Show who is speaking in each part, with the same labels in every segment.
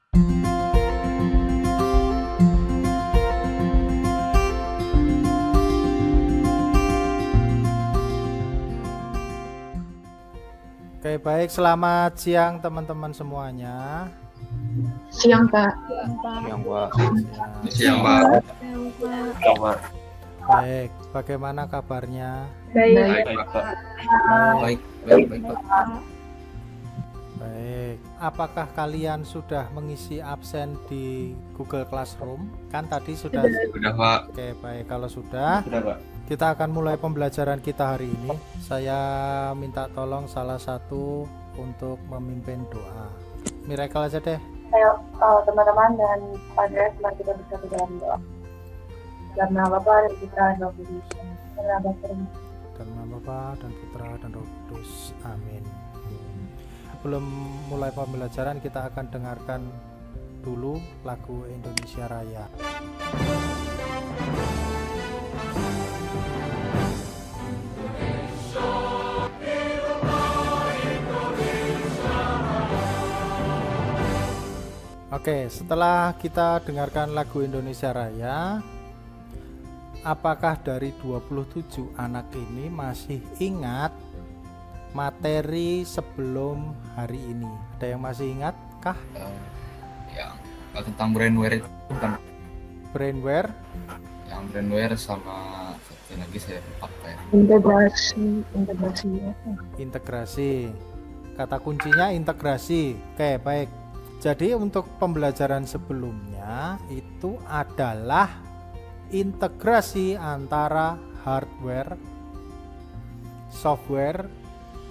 Speaker 1: Oke, baik. Selamat siang teman-teman semuanya.
Speaker 2: Siang, Pak.
Speaker 3: Siang, Pak.
Speaker 4: Siang, Pak.
Speaker 3: Siang, Pak.
Speaker 1: Baik, bagaimana kabarnya?
Speaker 2: Baik.
Speaker 3: Baik, Pak.
Speaker 4: Baik, Pak.
Speaker 1: Baik. Apakah kalian sudah mengisi absen di Google Classroom? Kan tadi sudah.
Speaker 4: Sudah, Pak.
Speaker 1: Oke, baik. Kalau sudah,
Speaker 3: Sudah, Pak.
Speaker 1: kita akan mulai pembelajaran kita hari ini. Saya minta tolong salah satu untuk memimpin doa. Miracle aja deh.
Speaker 2: Teman-teman dan Padre, mari kita bersatu dalam doa. Dalam nama Bapa dan Putra dan Roh Kudus.
Speaker 1: Dalam nama Bapa dan Putra dan Roh Kudus. Amin. Sebelum mulai pembelajaran, kita akan dengarkan dulu lagu Indonesia Raya. Oke, setelah kita dengarkan lagu Indonesia Raya, apakah dari 27 anak ini masih ingat materi sebelum hari ini? Ada yang masih ingat kah?
Speaker 4: Yang tentang brainware itu bukan?
Speaker 1: Brainware?
Speaker 4: Yang brainware sama satu lagi saya lupa ya.
Speaker 1: Integrasi. Kata kuncinya integrasi. Oke, baik. Jadi untuk pembelajaran sebelumnya itu adalah integrasi antara hardware, software,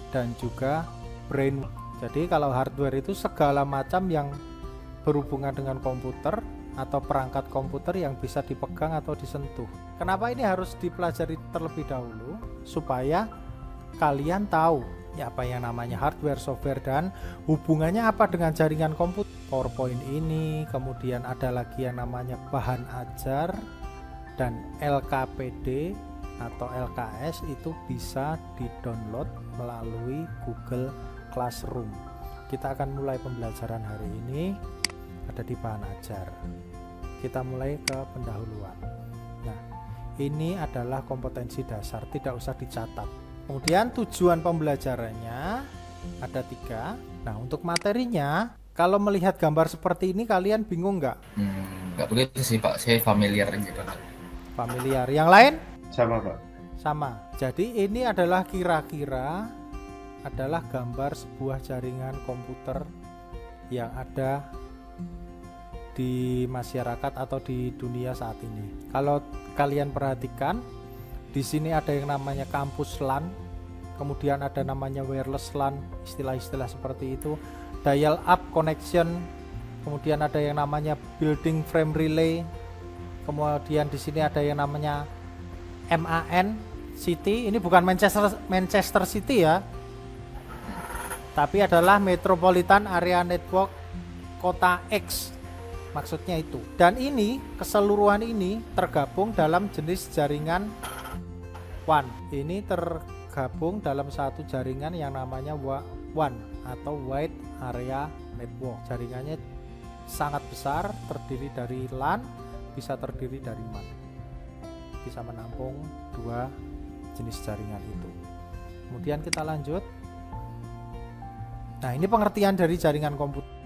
Speaker 1: dan juga brainware. Jadi kalau hardware itu segala macam yang berhubungan dengan komputer atau perangkat komputer yang bisa dipegang atau disentuh. Kenapa ini harus dipelajari terlebih dahulu? Supaya kalian tahu ya apa yang namanya hardware, software, dan hubungannya apa dengan jaringan komputer. PowerPoint ini, kemudian ada lagi yang namanya bahan ajar, dan LKPD atau LKS itu bisa di-download melalui Google Classroom. Kita akan mulai pembelajaran hari ini ada di bahan ajar. Kita mulai ke pendahuluan. Nah, ini adalah kompetensi dasar, tidak usah dicatat. Kemudian tujuan pembelajarannya ada 3. Nah, untuk materinya, kalau melihat gambar seperti ini kalian bingung nggak?
Speaker 4: Nggak begitu sih, Pak. Saya familiar gitu.
Speaker 1: Familiar. Yang lain?
Speaker 3: Sama, Pak.
Speaker 1: Sama. Jadi ini adalah kira-kira adalah gambar sebuah jaringan komputer yang ada di masyarakat atau di dunia saat ini. Kalau kalian perhatikan, di sini ada yang namanya kampus LAN, kemudian ada namanya wireless LAN, istilah-istilah seperti itu, dial up connection, kemudian ada yang namanya building frame relay, kemudian di sini ada yang namanya MAN City. Ini bukan Manchester City ya, tapi adalah Metropolitan Area Network Kota X, maksudnya itu. Dan ini keseluruhan ini tergabung dalam jenis jaringan WAN. Ini tergabung dalam satu jaringan yang namanya WAN atau Wide Area Network. Jaringannya sangat besar, terdiri dari LAN, bisa terdiri dari MAN. Bisa menampung 2 jenis jaringan itu. Kemudian kita lanjut. Nah, ini pengertian dari jaringan komputer.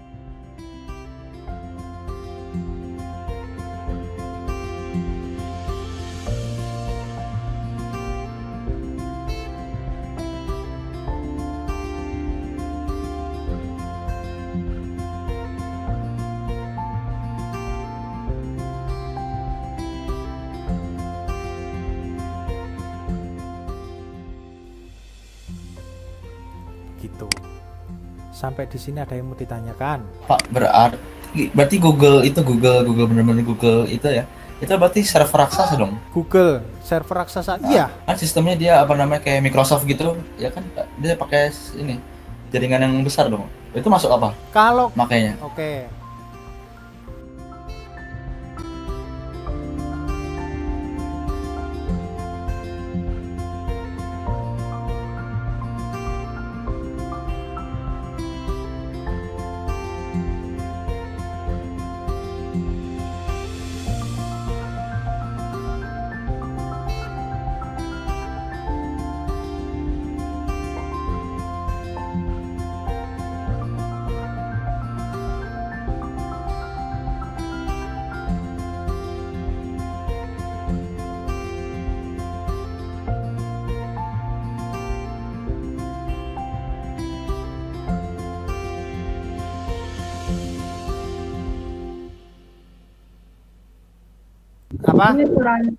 Speaker 1: Gitu. Sampai di sini ada yang mau ditanyakan?
Speaker 4: Pak, berarti Google benar-benar Google itu ya? Itu berarti server raksasa dong?
Speaker 1: Google server raksasa? Iya.
Speaker 4: Kan sistemnya dia apa namanya kayak Microsoft gitu, ya kan? Dia pakai ini jaringan yang besar dong. Itu masuk apa?
Speaker 1: Kalau
Speaker 4: Makanya.
Speaker 1: Oke. Apa?
Speaker 2: Ini kurang.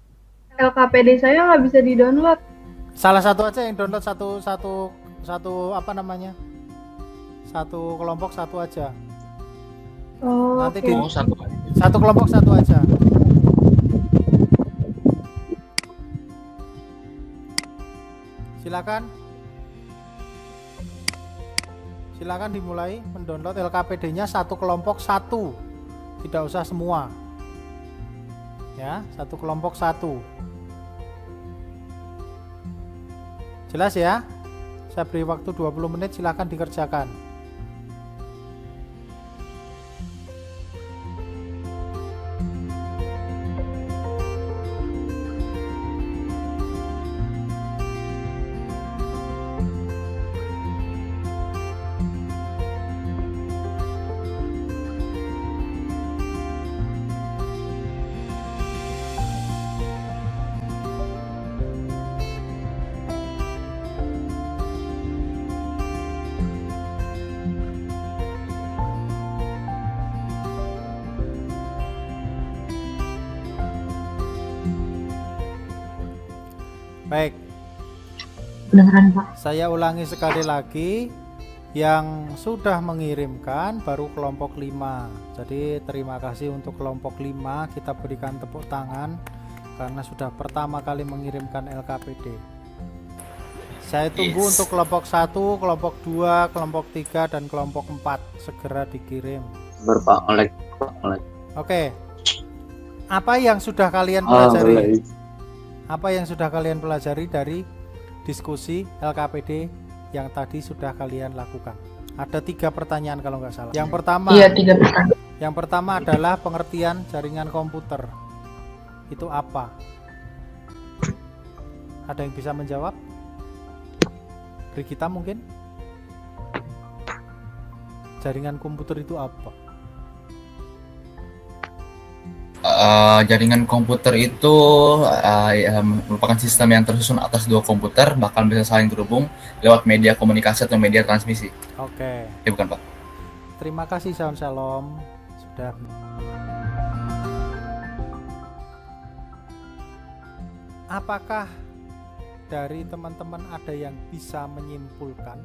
Speaker 2: LKPD saya nggak bisa di-download.
Speaker 1: Salah satu aja yang download satu apa namanya? Satu kelompok satu aja.
Speaker 2: Oh,
Speaker 1: Nanti
Speaker 2: oke.
Speaker 1: di
Speaker 3: Oh, satu.
Speaker 1: satu kelompok satu aja. Silakan dimulai mendownload LKPD-nya satu kelompok satu, tidak usah semua ya, satu kelompok satu. Jelas ya? Saya beri waktu 20 menit, silakan dikerjakan. Baik,
Speaker 2: Beneran, Pak.
Speaker 1: saya ulangi sekali lagi. Yang sudah mengirimkan baru kelompok 5. Jadi terima kasih untuk kelompok 5. Kita berikan tepuk tangan karena sudah pertama kali mengirimkan LKPD. Saya tunggu untuk kelompok 1, kelompok 2, kelompok 3, dan kelompok 4 segera dikirim.
Speaker 3: Berpak oleh.
Speaker 1: Oke. Apa yang sudah kalian pelajari? Apa yang sudah kalian pelajari dari diskusi LKPD yang tadi sudah kalian lakukan? Ada 3 pertanyaan kalau nggak salah. Yang pertama,
Speaker 2: Iya, 3 pertanyaan.
Speaker 1: yang pertama adalah pengertian jaringan komputer. Itu apa? Ada yang bisa menjawab? Brigita mungkin? Jaringan komputer itu apa?
Speaker 4: Jaringan komputer itu merupakan sistem yang tersusun atas 2 komputer, bahkan bisa saling terhubung lewat media komunikasi atau media transmisi.
Speaker 1: Oke.
Speaker 4: Ya bukan, Pak?
Speaker 1: Terima kasih Salam Shalom. Sudah. Apakah dari teman-teman ada yang bisa menyimpulkan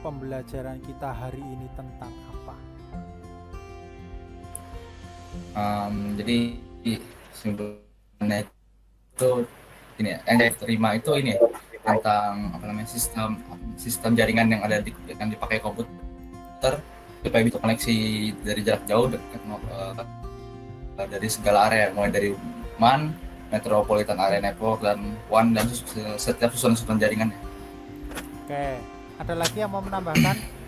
Speaker 1: pembelajaran kita hari ini tentang apa?
Speaker 4: Jadi simpulnya itu ini ya, yang saya terima itu ini ya, tentang apa namanya sistem jaringan yang ada yang dipakai komputer supaya bisa koneksi dari jarak jauh dekat dari segala area, mulai dari MAN, Metropolitan Area Network, dan WAN, dan setiap susunan jaringannya.
Speaker 1: Oke, ada lagi yang mau menambahkan?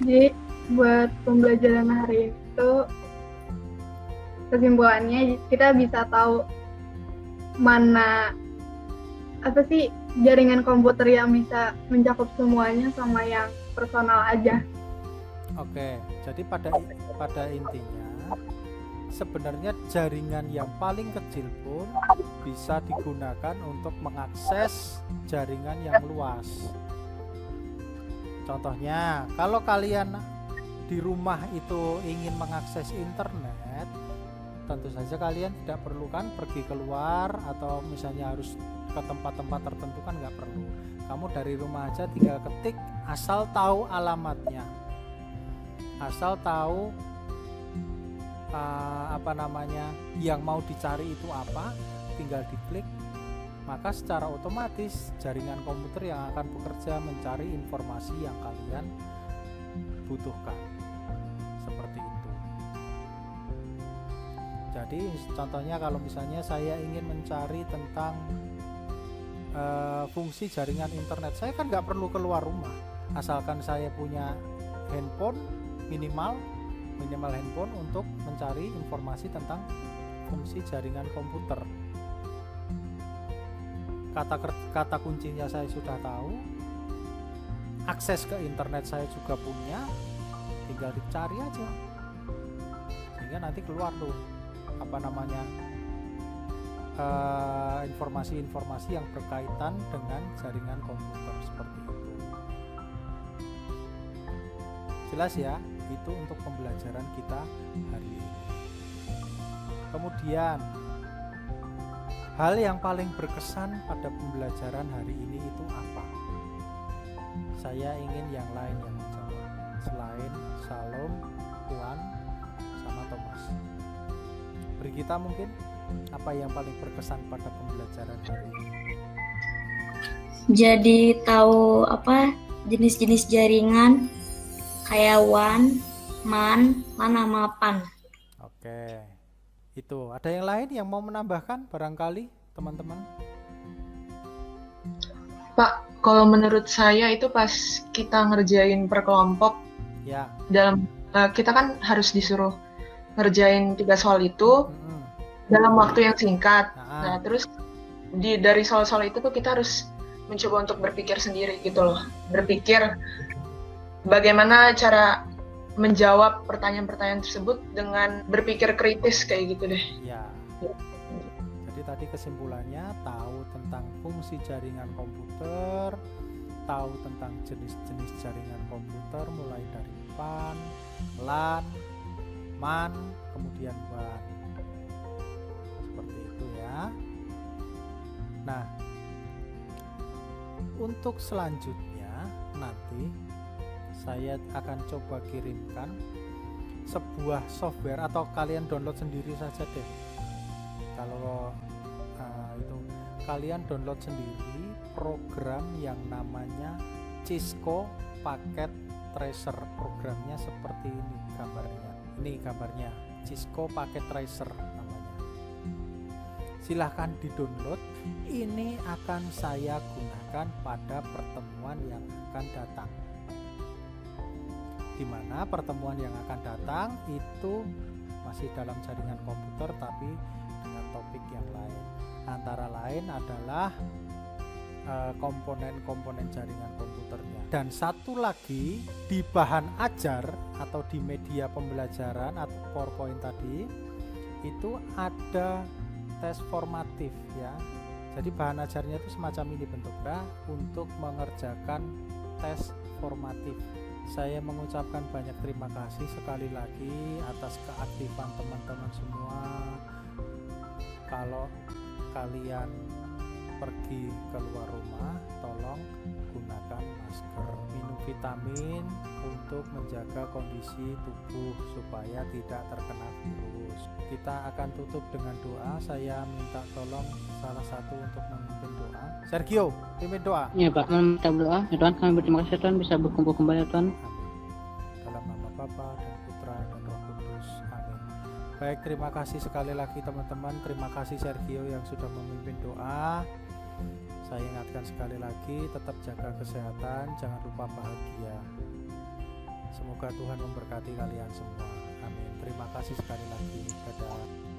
Speaker 2: Jadi buat pembelajaran hari ini tuh kesimpulannya kita bisa tahu mana apa sih jaringan komputer yang bisa mencakup semuanya sama yang personal aja.
Speaker 1: Oke, jadi pada intinya sebenarnya jaringan yang paling kecil pun bisa digunakan untuk mengakses jaringan yang luas. Contohnya, kalau kalian di rumah itu ingin mengakses internet, tentu saja kalian tidak perlu kan pergi keluar atau misalnya harus ke tempat-tempat tertentu, kan nggak perlu. Kamu dari rumah aja tinggal ketik, asal tahu alamatnya, asal tahu yang mau dicari itu apa, tinggal diklik, maka secara otomatis jaringan komputer yang akan bekerja mencari informasi yang kalian butuhkan. Seperti itu. Jadi contohnya kalau misalnya saya ingin mencari tentang fungsi jaringan internet, saya kan nggak perlu keluar rumah, asalkan saya punya handphone, minimal handphone untuk mencari informasi tentang fungsi jaringan komputer. Kata kuncinya saya sudah tahu, akses ke internet saya juga punya, tinggal dicari aja, sehingga nanti keluar tuh informasi-informasi yang berkaitan dengan jaringan komputer seperti itu. Jelas ya, itu untuk pembelajaran kita hari ini. Kemudian hal yang paling berkesan pada pembelajaran hari ini itu apa? Saya ingin yang lain yang menjawab selain Salom, Tuan, sama Thomas. Brigita mungkin apa yang paling berkesan pada pembelajaran hari ini?
Speaker 5: Jadi tahu apa jenis-jenis jaringan kayak WAN, MAN, LAN sama PAN.
Speaker 1: Oke, itu ada yang lain yang mau menambahkan barangkali teman-teman?
Speaker 6: Pak, kalau menurut saya itu pas kita ngerjain per kelompok,
Speaker 1: Ya.
Speaker 6: dalam kita kan harus disuruh ngerjain 3 soal itu dalam waktu yang singkat. Nah, terus dari soal-soal itu tuh kita harus mencoba untuk berpikir sendiri gitu loh. Berpikir bagaimana cara menjawab pertanyaan-pertanyaan tersebut dengan berpikir kritis kayak gitu deh.
Speaker 1: Ya. Jadi tadi kesimpulannya tahu tentang fungsi jaringan komputer, tahu tentang jenis-jenis jaringan komputer mulai dari PAN, LAN, MAN, kemudian WAN. Seperti itu ya. Nah, untuk selanjutnya nanti saya akan coba kirimkan sebuah software atau kalian download sendiri saja deh. Kalau itu kalian download sendiri program yang namanya Cisco Packet Tracer. Programnya seperti ini gambarnya. Ini gambarnya Cisco Packet Tracer namanya. Silahkan di-download. Ini akan saya gunakan pada pertemuan yang akan datang. Di mana pertemuan yang akan datang itu masih dalam jaringan komputer tapi dengan topik yang lain. Antara lain adalah komponen-komponen jaringan komputernya. Dan satu lagi di bahan ajar atau di media pembelajaran atau PowerPoint tadi itu ada tes formatif ya. Jadi bahan ajarnya itu semacam ini bentuknya untuk mengerjakan tes formatif. Saya mengucapkan banyak terima kasih sekali lagi atas keaktifan teman-teman semua. Kalau kalian pergi keluar rumah, tolong gunakan masker, minum vitamin untuk menjaga kondisi tubuh supaya tidak terkena virus. Kita akan tutup dengan doa. Saya minta tolong salah satu untuk memimpin doa. Sergio, pimpin doa.
Speaker 7: Ya Pak, minta doa. Ya Tuhan, kami berterima kasih Tuhan bisa berkumpul kembali ya Tuhan.
Speaker 1: Amin. Dalam nama Bapa dan Putra dan Roh Kudus. Amin. Baik, terima kasih sekali lagi teman-teman. Terima kasih Sergio yang sudah memimpin doa. Saya ingatkan sekali lagi, tetap jaga kesehatan, jangan lupa bahagia. Semoga Tuhan memberkati kalian semua. Amin. Terima kasih sekali lagi. Dadah.